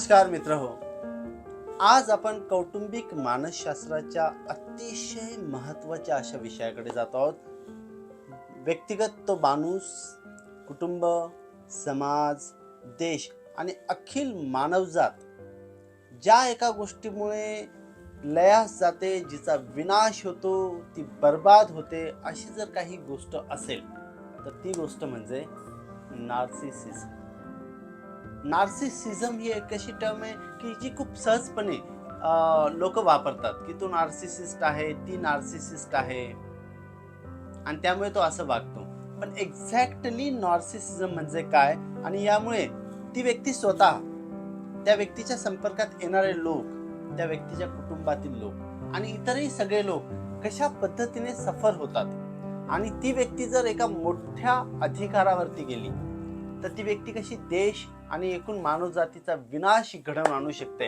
नमस्कार मित्र हो. आज आपण कौटुंबिक मानसशास्त्राच्या अतिशय महत्त्वाच्या अशा विषयाकडे जातो आहोत. व्यक्तिगत तो माणूस, कुटुंब, समाज, देश आणि अखिल मानवजात ज्या एका गोष्टीमुळे लयास जाते, जिचा विनाश होतो, ती बर्बाद होते, अशी जर काही गोष्ट असेल तर ती गोष्ट म्हणजे नार्सिसिझम. नार्सिसिझम ही एक अशी टर्म आहे की जी खूप सहजपणे लोक वापरतात की तो नार्सिसिस्ट आहे, ती नार्सिसिस्ट आहे आणि त्यामुळे तो असं वागतो. पण एक्झॅक्टली नार्सिसिझम म्हणजे काय आणि यामुळे ती व्यक्ती स्वतः, त्या व्यक्तीच्या संपर्कात येणारे लोक, त्या व्यक्तीच्या कुटुंबातील लोक आणि इतरही सगळे लोक कशा पद्धतीने सफर होतात आणि ती व्यक्ती जर एका मोठ्या अधिकारावरती गेली तर ती व्यक्ती कशी देश आणि एकूण मानवजातीचा विनाश घडवून आणू शकते,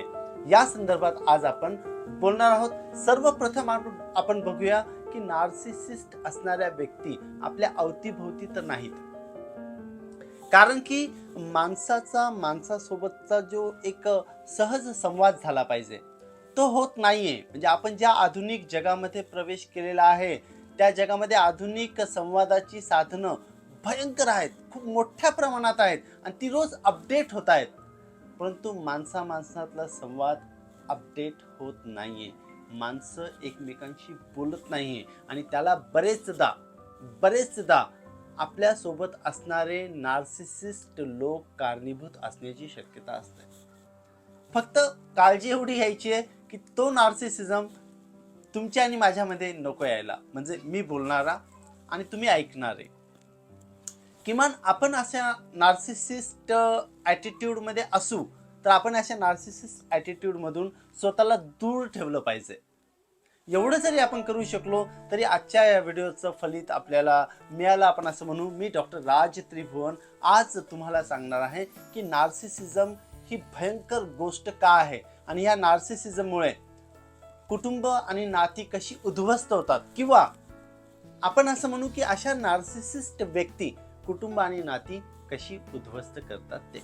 या संदर्भात आज आपण बोलणार आहोत. सर्वप्रथम आपण बघूया की नार्सिसिस्ट असणाऱ्या व्यक्ती आपल्या अवतीभोवती तर नाहीत. कारण की माणसासोबतचा जो एक सहज संवाद झाला पाहिजे तो होत नाहीये. म्हणजे आपण ज्या आधुनिक जगामध्ये प्रवेश केलेला आहे त्या जगामध्ये आधुनिक संवादाची साधनं भयंकर आहेत, खूप मोठ्या प्रमाणात आहेत आणि ती रोज अपडेट होत आहेत. परंतु माणसातला संवाद अपडेट होत नाहीये. माणसं एकमेकांशी बोलत नाहीये आणि त्याला बरेचदा आपल्या सोबत असणारे नार्सिसिस्ट लोक कारणीभूत असण्याची शक्यता असते. फक्त काळजी एवढी घ्यायची आहे की तो नार्सिसिझम तुमच्या आणि माझ्यामध्ये नको यायला. म्हणजे मी बोलणारा आणि तुम्ही ऐकणारे, किमान आपण अशा नार्सिसिस्ट ॲटिट्यूड मध्ये असू तर आपण अशा नार्सिसिस्ट ॲटिट्यूड मधून स्वतःला दूर ठेवलं पाहिजे. एवढं जरी आपण करू शकलो तरी आजच्या या व्हिडिओचं फलित आपल्याला मिळालं, आपण असं म्हणू. मी डॉक्टर राज त्रिभुवन आज तुम्हाला सांगणार आहे की नार्सिसिझम ही भयंकर गोष्ट का आहे आणि या नार्सिसिझममुळे कुटुंब आणि नाती कशी उद्ध्वस्त होतात, किंवा आपण असं म्हणू की अशा नार्सिसिस्ट व्यक्ती कुटुंब आणि नाती कशी उद्ध्वस्त करतात ते.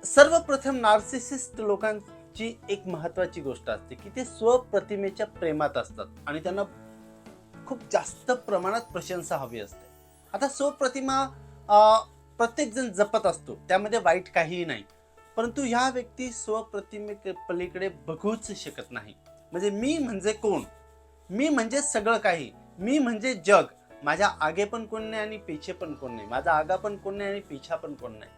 सर्वप्रथम नार्सिसिस्ट लोकांची एक महत्वाची गोष्ट असते की ते स्वप्रतिमेच्या प्रेमात असतात आणि त्यांना खूप जास्त प्रमाणात प्रशंसा हवी असते. आता स्वप्रतिमा प्रत्येक जण जपत असतो, त्यामध्ये वाईट काहीही नाही. परंतु ह्या व्यक्ती स्वप्रतिमे पलीकडे बघूच शकत नाही. म्हणजे मी म्हणजे कोण, मी म्हणजे सगळं काही, मी म्हणजे जग, माझ्या आगे पण कोण नाही आणि पिछे पण कोण नाही, माझा आगा पण कोण नाही आणि पिछा पण कोण नाही.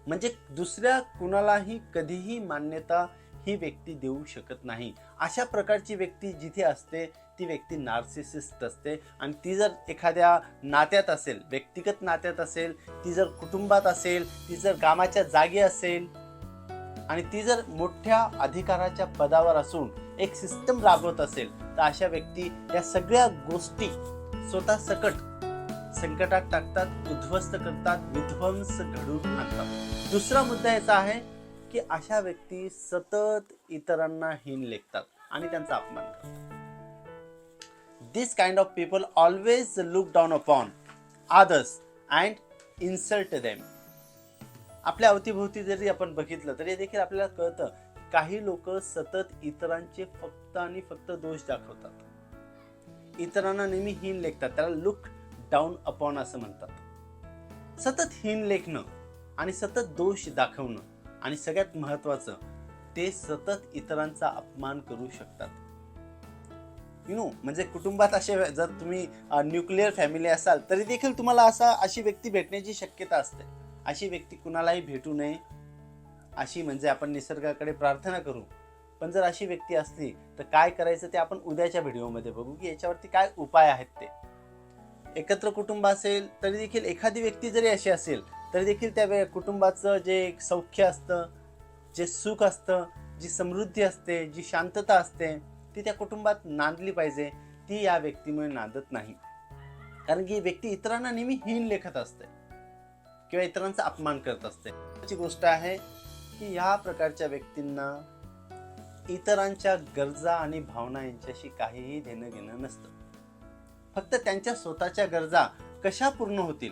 म्हणजे दुसऱ्या कुणालाही कधीही मान्यता ही व्यक्ती देऊ शकत नाही. अशा प्रकारची व्यक्ती जिथे असते ती व्यक्ती नार्सिसिस्ट असते. आणि ती जर एखाद्या नात्यात असेल, व्यक्तिगत नात्यात असेल, ती जर कुटुंबात असेल, ती जर कामाच्या जागी असेल आणि ती जर मोठ्या अधिकाराच्या पदावर असून एक सिस्टम राबवत असेल तर अशा व्यक्ती या सगळ्या गोष्टी स्वतः संकटात टाकतात, उद्ध्वस्त करतात, विध्वंस घडवून आणतात. दुसरा मुद्दा याचा आहे की अशा व्यक्ती सतत इतरांना हीन लेखतात आणि त्यांचा अपमान करतात. This kind of people always look down upon others and insult them. आपल्या अवतीभोवती जरी आपण बघितलं तरी देखील आपल्याला कळतं काही लोक सतत इतरांचे फक्त आणि फक्त दोष दाखवतात, इतरांना नेहमी हीन लेखतात. त्याला लुक डाऊन अपॉन असं म्हणतात. सतत हीन लेखणं आणि सतत दोष दाखवणं आणि सगळ्यात महत्वाचं ते सतत इतरांचा अपमान करू शकतात. म्हणजे कुटुंबात असे जर तुम्ही न्यूक्लिअर फॅमिली असाल तरी देखील तुम्हाला अशी व्यक्ती भेटण्याची शक्यता असते. अशी व्यक्ती कुणालाही भेटू नये अशी म्हणजे आपण निसर्गाकडे प्रार्थना करू. पण जर अशी व्यक्ती असली तर काय करायचं ते आपण उद्याच्या व्हिडिओमध्ये बघू की याच्यावरती काय उपाय आहेत ते. एकत्र कुटुंब असेल तरी देखील एखादी व्यक्ती जरी अशी असेल तरी देखील त्या कुटुंबाचं जे सौख्य असतं, जे सुख असतं, जी समृद्धी असते, जी शांतता असते ती त्या कुटुंबात नांदली पाहिजे. ती या व्यक्तीमुळे नांदत नाही. कारण की व्यक्ती इतरांना नेहमी हीन लेखत असते किंवा इतरांचा अपमान करत असते. ही गोष्ट आहे की ह्या प्रकारच्या व्यक्तींना इतरांच्या गरजा आणि भावना यांच्याशी काहीही देणं घेणं नसतं. फक्त त्यांच्या स्वतःच्या गरजा कशा पूर्ण होतील,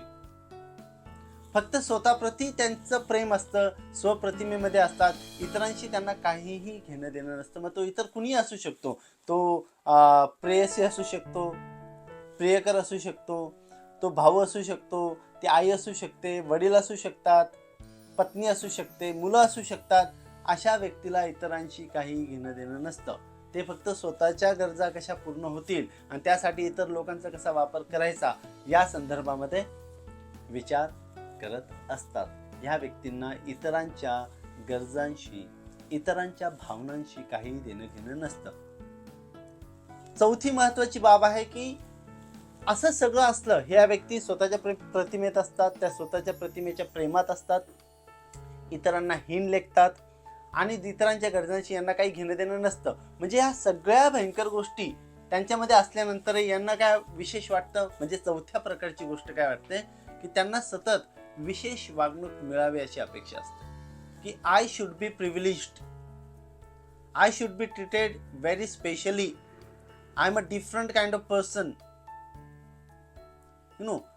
फक्त स्वतःप्रती त्यांचं प्रेम असतं, स्वप्रतिमेमध्ये असतात, इतरांशी त्यांना काहीही घेणं देणं नसतं. मग तो इतर कुणीही असू शकतो, तो प्रेयसी असू शकतो, प्रियकर असू शकतो, तो भाऊ असू शकतो, ती आई असू शकते, वडील असू शकतात, पत्नी असू शकते, मुलं असू शकतात. अशा व्यक्तीला इतरांशी काही घेणं देणं नसतं. ते फक्त स्वतःच्या गरजा कशा पूर्ण होतील आणि त्यासाठी इतर लोकांचा कसा वापर करायचा या संदर्भामध्ये विचार करत असतात. ह्या व्यक्तींना इतरांच्या गरजांशी, इतरांच्या भावनांशी काही देणं घेणं नसतं. चौथी महत्वाची बाब आहे की असं सगळं असलं, ह्या व्यक्ती स्वतःच्या प्रतिमेत असतात, त्या स्वतःच्या प्रतिमेच्या प्रेमात असतात, इतरांना हीन लेखतात आणि इतरांच्या गरजांशी यांना काही घेणं देणं नसतं. म्हणजे ह्या सगळ्या भयंकर गोष्टी त्यांच्यामध्ये असल्यानंतर यांना काय विशेष वाटतं, म्हणजे चौथ्या प्रकारची गोष्ट काय वाटते की त्यांना सतत विशेष वागणूक मिळावी अशी अपेक्षा असते की I should be privileged, I should be treated very specially, I am a different kind of person,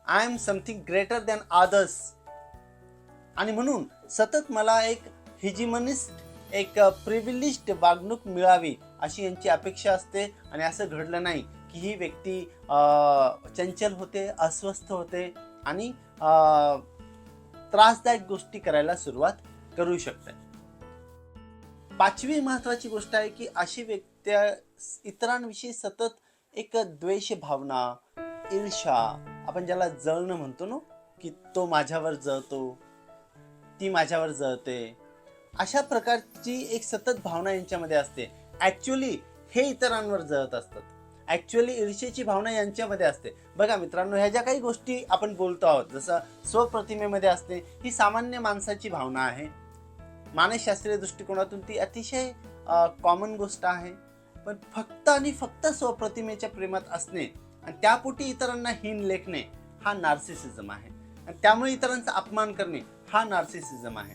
I am something greater than others. आणि म्हणून सतत मला एक हिजिमनिस्ट, एक प्रिव्हिलेज्ड वागणूक मिळावी अशी यांची अपेक्षा असते. आणि असं घडलं नाही की ही व्यक्ती चंचल होते, अस्वस्थ होते आणि त्रासदायक गोष्टी करायला सुरुवात करू शकते. पाचवी महत्वाची गोष्ट आहे की अशी व्यक्ती इतरांविषयी सतत एक द्वेष भावना, ईर्ष्या, आपण ज्याला जळणं म्हणतो ना, की तो माझ्यावर जळतो, ती माझ्यावर जळते, अशा प्रकारची एक सतत भावना यांच्यामध्ये असते. ऍक्च्युअली हे इतरांवर जळत असतात, ऍक्च्युअली ईर्ष्येची भावना यांच्यामध्ये असते. बघा मित्रांनो, ह्या ज्या काही गोष्टी आपण बोलतो आहोत, जसं स्वप्रतिमेमध्ये असते, ही सामान्य माणसाची भावना आहे. मानसशास्त्रीय दृष्टिकोनातून ती अतिशय कॉमन गोष्ट आहे. पण फक्त आणि फक्त स्वप्रतिमेच्या प्रेमात असणे आणि त्यापोटी इतरांना हीन लेखणे हा नार्सिसिझम आहे. आणि त्यामुळे इतरांचा अपमान करणे हा नार्सिसिझम आहे.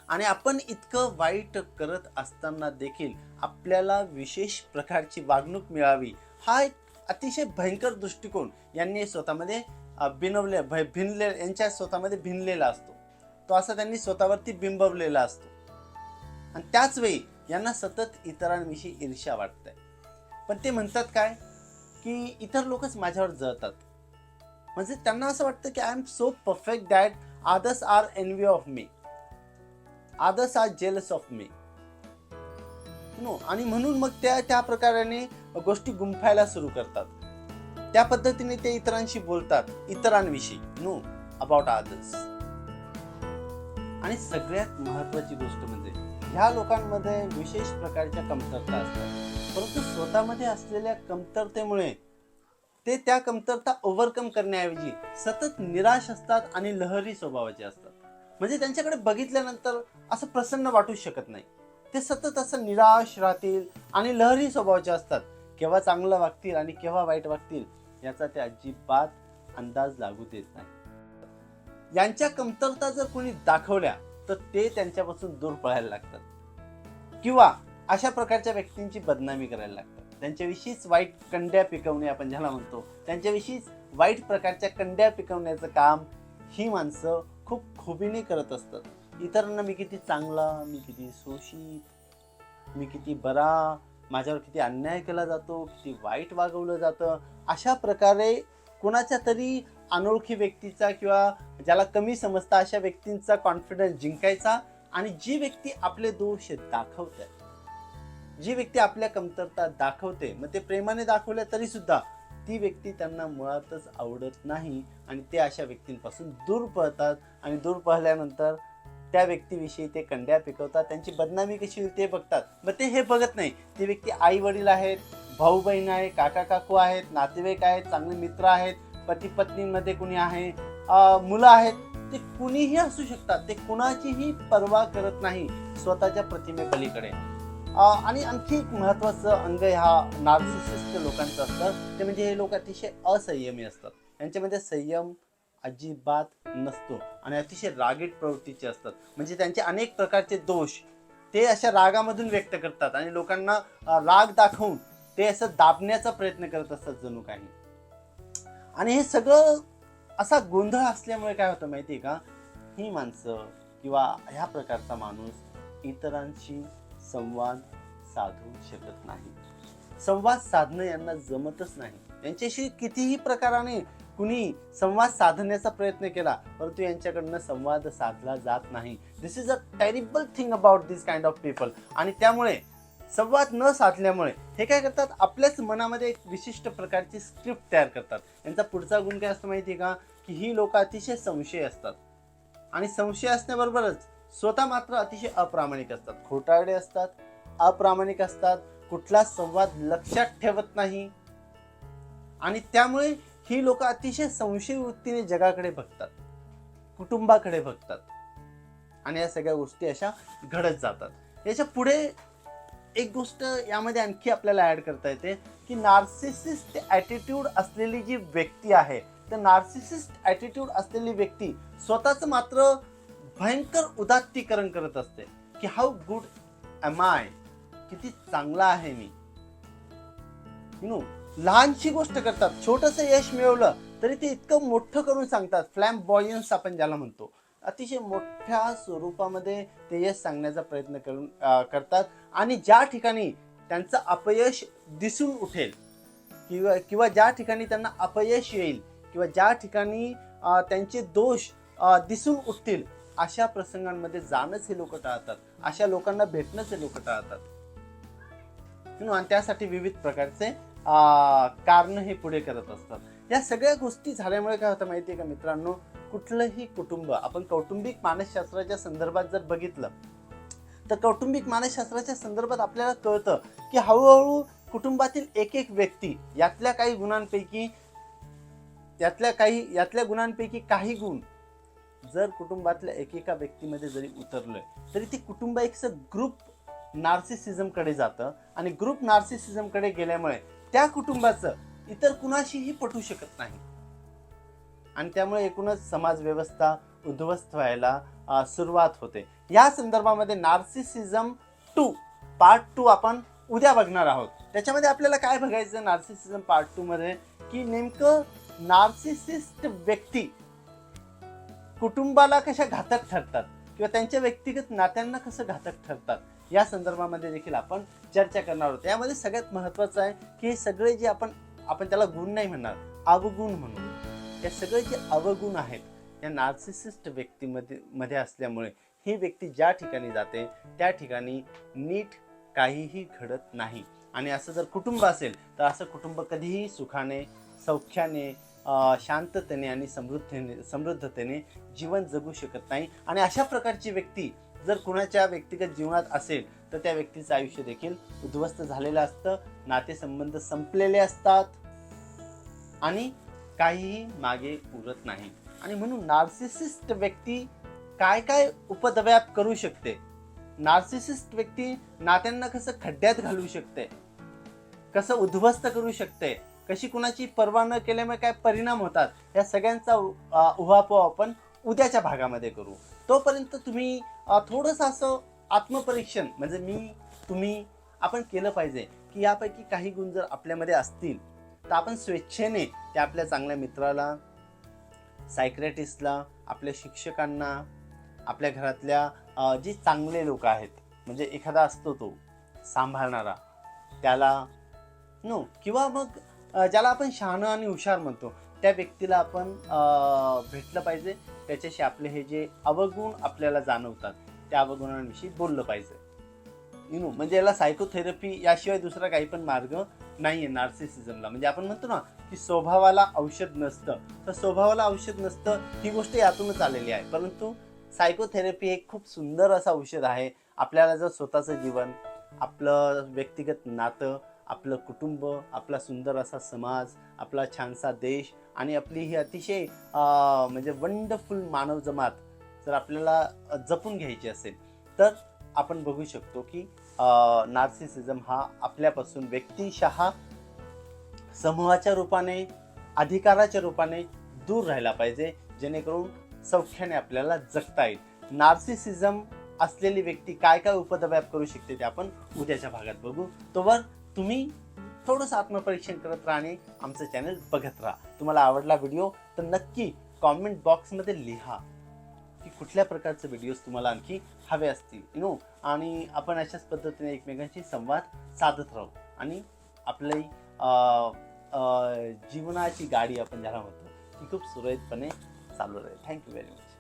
आणि आपण इतकं वाईट करत असताना देखील आपल्याला विशेष प्रकारची वागणूक मिळावी हा एक अतिशय भयंकर दृष्टिकोन यांनी स्वतःमध्ये यांच्या स्वतःमध्ये भिनलेला असतो. तो असा त्यांनी स्वतःवरती बिंबवलेला असतो. आणि त्याच वेळी यांना सतत इतरांविषयी ईर्ष्या वाटते. पण ते म्हणतात काय की इतर लोकच माझ्यावर जळतात. म्हणजे त्यांना असं वाटतं की I am so perfect that others are envy of me, others are jealous of me, आणि म्हणून मग त्या प्रकाराने गोष्टी गुंफायला सुरू करतात. त्या पद्धतीने ते इतरांशी बोलतात, इतरांविषयी अबाउट अदर्स. आणि सगळ्यात महत्वाची गोष्ट म्हणजे ह्या लोकांमध्ये विशेष प्रकारच्या कमतरता असतात, परंतु स्वतःमध्ये असलेल्या कमतरतेमुळे ते त्या कमतरता ओव्हरकम करण्याऐवजी सतत निराश असतात आणि लहरी स्वभावाचे असतात. म्हणजे त्यांच्याकडे बघितल्यानंतर असं प्रसन्न वाटू शकत नाही. ते सतत असं निराश राहतील आणि लहरी स्वभावाचे असतात. केव्हा चांगलं वागतील आणि केव्हा वाईट वागतील याचा ते अजिबात अंदाज लागू देत नाही. यांच्या कमतरता जर कोणी दाखवल्या तर ते त्यांच्यापासून दूर पळायला लागतात किंवा अशा प्रकारच्या व्यक्तींची बदनामी करायला लागतात. त्यांच्याविषयीच वाईट कंड्या पिकवणे, आपण ज्याला म्हणतो, त्यांच्याविषयीच वाईट प्रकारच्या कंड्या पिकवण्याचं काम ही माणसं खूप खुबीने करत असतात. इतरांना मी किती चांगला, मी किती शोषित, मी किती बरा, माझ्यावर किती अन्याय केला जातो, किती वाईट वागवलं जातं, अशा प्रकारे कोणाच्या तरी अनोळखी व्यक्तीचा किंवा ज्याला कमी समजता अशा व्यक्तींचा कॉन्फिडन्स जिंकायचा. आणि जी व्यक्ती आपले दोष दाखवते, जी व्यक्ती आपल्या कमतरता दाखवते, मग ते प्रेमाने दाखवल्या तरी सुद्धा ती व्यक्ती त्यांना मुळातच आवडत नाही आणि ते अशा व्यक्तींपासून दूर पळतात. आणि दूर पळल्यानंतर त्या व्यक्तीविषयी ते कंड्या पिकवतात, त्यांची बदनामी कशी होईल ते बघतात. मग ते हे बघत नाही ती व्यक्ती आई वडील आहेत, भाऊ बहीण आहे, काका काकू आहेत, नातेवाईक आहेत, चांगले मित्र आहेत, पती पत्नींमध्ये कुणी आहे, मुलं आहेत, ते कुणीही असू शकतात. ते कुणाचीही पर्वा करत नाही स्वतःच्या प्रतिमे पलीकडे. आणि आणखी एक महत्वाचं अंग ह्या नार्सिसिस्ट लोकांचं असतं ते म्हणजे हे लोक अतिशय असंयमी असतात. यांच्यामध्ये संयम अजिबात नसतो आणि अतिशय रागीट प्रवृत्तीचे असतात. म्हणजे त्यांचे अनेक प्रकारचे दोष ते अशा रागामधून व्यक्त करतात आणि लोकांना राग दाखवून ते असं दाबण्याचा प्रयत्न करत असतात जणू काही. आणि हे सगळं असा गोंधळ असल्यामुळे काय होतं माहिती आहे का, ही माणसं किंवा ह्या प्रकारचा माणूस इतरांशी संवाद साधू शकत नाही. संवाद साधणं यांना जमतच नाही. यांच्याशी कितीही प्रकाराने कुणी संवाद साधण्याचा प्रयत्न केला परंतु यांच्याकडनं संवाद साधला जात नाही. This is a terrible thing about this kind of people. आणि त्यामुळे संवाद न साधल्यामुळे हे काय करतात, आपल्याच मनामध्ये एक विशिष्ट प्रकारची स्क्रिप्ट तयार करतात. यांचा पुढचा गुण काय असतो माहिती आहे का, की ही लोक अतिशय संशय असतात आणि संशय असण्याबरोबरच स्वतः मात्र अतिशय अप्रामाणिक असतात, खोटारडे असतात, अप्रामाणिक असतात, कुठला संवाद लक्षात ठेवत नाही. आणि त्यामुळे ही लोक अतिशय संशय वृत्तीने जगाकडे बघतात, कुटुंबाकडे बघतात आणि या सगळ्या गोष्टी अशा घडत जातात. याच्या पुढे एक गोष्ट यामध्ये आणखी आपल्याला ऍड करता येते की नार्सिसिस्ट ॲटिट्यूड असलेली जी व्यक्ती आहे, तर नार्सिसिस्ट ॲटिट्यूड असलेली व्यक्ती स्वतःच मात्र भयंकर उदात्तीकरण करत असते की हाऊ गुड एम आय, किती चांगला आहे मी. लहानशी गोष्ट करतात, छोटंसं यश मिळवलं तरी ते इतकं मोठं करून सांगतात. फ्लॅम्बॉयन्स आपण ज्याला म्हणतो, अतिशय मोठ्या स्वरूपामध्ये ते यश सांगण्याचा प्रयत्न करतात. आणि ज्या ठिकाणी त्यांचं अपयश दिसून उठेल किंवा ज्या ठिकाणी त्यांना अपयश येईल किंवा ज्या ठिकाणी त्यांचे दोष दिसून उठतील अशा प्रसंगांमध्ये जाणंच हे लोक टाळतात, अशा लोकांना भेटणंच हे लोक टाळतात. आणि त्यासाठी विविध प्रकारचे कारण हे पुढे करत असतात. या सगळ्या गोष्टी झाल्यामुळे काय होतं माहिती आहे का मित्रांनो, कुठलंही कुटुंब आपण कौटुंबिक मानसशास्त्राच्या संदर्भात जर बघितलं तर कौटुंबिक मानसशास्त्राच्या संदर्भात आपल्याला कळतं की हळूहळू कुटुंबातील एक एक व्यक्ती यातल्या गुणांपैकी काही गुण जर कुटुंबातल्या एकेका व्यक्तीमध्ये जरी उतरलं तरी ते कुटुंब एक ग्रुप नार्सिसिझम कडे जातं आणि ग्रुप नार्सिसिझम कडे गेल्यामुळे त्या कुटुंबाचं इतर कुणाशीही पटू शकत नाही आणि त्यामुळे एकूणच समाज व्यवस्था उद्ध्वस्त व्हायला सुरुवात होते. या संदर्भामध्ये नार्सिसिझम 2 पार्ट 2 आपण उद्या बघणार आहोत. त्याच्यामध्ये आपल्याला काय बघायचं नार्सिसिझम पार्ट 2 मध्ये, की नेमकं नार्सिसिस्ट व्यक्ती कुटुंबाला कशा घातक ठरतात किंवा त्यांच्या व्यक्तिगत नात्यांना कसं घातक ठरतात या संदर्भामध्ये देखील आपण चर्चा करणार आहोत. यामध्ये सगळ्यात महत्त्वाचं आहे की हे सगळे जे आपण त्याला गुण नाही म्हणणार, अवगुण म्हणू. हे सगळे जे अवगुण आहेत या नार्सिसिस्ट व्यक्तीमध्ये असल्यामुळे ही व्यक्ती ज्या ठिकाणी जाते त्या ठिकाणी नीट काहीही घडत नाही. आणि असं जर कुटुंब असेल तर असं कुटुंब कधीही सुखाने, सौख्याने, शांततेने आणि समृद्धतेने जीवन जगू शकत नाही. आणि अशा प्रकारची व्यक्ती जर कुणाच्या व्यक्तिगत जीवनात असेल तर त्या व्यक्तीचं आयुष्य देखील उद्ध्वस्त झालेलं असतं, नातेसंबंध संपलेले असतात आणि काहीही मागे उरत नाही. आणि म्हणून नार्सिसिस्ट व्यक्ती काय काय उपद्व्याप करू शकते, नार्सिसिस्ट व्यक्ती नात्यांना कसं खड्ड्यात घालू शकते, कसं उद्ध्वस्त करू शकते, कशी कुणाची पर्वा न केल्यामुळे काय परिणाम होतात, या सगळ्यांचा उहापोह आपण उद्याच्या भागामध्ये करू. तोपर्यंत तुम्ही थोडंसं असं आत्मपरीक्षण म्हणजे तुम्ही आपण केलं पाहिजे की यापैकी काही गुण जर आपल्यामध्ये असतील तर आपण स्वेच्छेने त्या आपल्या चांगल्या मित्राला, सायक्रेटिस्टला, आपल्या शिक्षकांना, आपल्या घरातल्या जे चांगले लोक आहेत म्हणजे एखादा असतो तो सांभाळणारा त्याला किंवा मग ज्याला आपण शहाणं आणि हुशार म्हणतो त्या व्यक्तीला आपण भेटलं पाहिजे. त्याच्याशी आपले हे जे अवगुण आपल्याला जाणवतात त्या अवगुणांविषयी बोललं पाहिजे. म्हणजे याला सायकोथेरपी याशिवाय दुसरा काही पण मार्ग नाहीये नार्सिसिझमला. म्हणजे आपण म्हणतो ना की स्वभावाला औषध नसतं, तर स्वभावाला औषध नसतं ही गोष्ट यातूनच आलेली आहे. परंतु सायकोथेरपी एक खूप सुंदर असं औषध आहे. आपल्याला जर स्वतःचं जीवन, आपलं व्यक्तिगत नातं, आपलं कुटुंब, आपला सुंदर असा समाज, आपला छानसा देश आणि आपली ही अतिशय म्हणजे वंडरफुल मानव जमात जर आपल्याला जपून घ्यायची असेल तर आपण बघू शकतो की नार्सिसिझम हा आपल्यापासून व्यक्तिशः समूहाच्या रूपाने, अधिकाराच्या रूपाने दूर राहायला पाहिजे, जेणेकरून सौख्याने आपल्याला जगता येईल. नार्सिसिझम असलेली व्यक्ती काय काय उपद्व्याप करू शकते ते आपण उद्याच्या भागात बघू. तोवर तुम्ही थोडंसं आत्मपरीक्षण करत राहा आणि आमचं चॅनल बघत राहा. तुम्हाला आवडला व्हिडिओ तर नक्की कॉमेंट बॉक्समध्ये लिहा की कुठल्या प्रकारचे व्हिडिओज तुम्हाला आणखी हवे असतील आणि आपण अशाच पद्धतीने एकमेकांशी संवाद साधत राहू आणि आपली जीवनाची गाडी आपण ज्याला म्हणतो ती खूप सुरळीतपणे चालू राहील. Thank you very much.